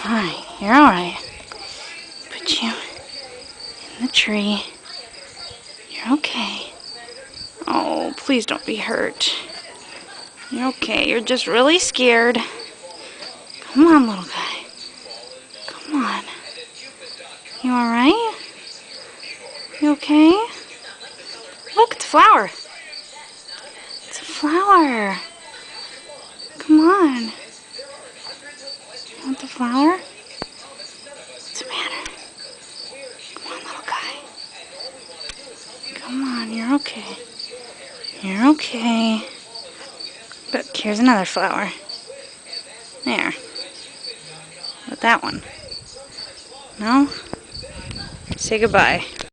Alright, you're alright. Put you in the tree. You're okay. Oh, please don't be hurt. You're okay. You're just really scared. Come on, little guy. Come on. You alright? You okay? Look, it's a flower. It's a flower. Come on. You want the flower? What's the matter? Come on, little guy. Come on, you're okay. You're okay. Look, here's another flower. There. With that one. No? Say goodbye.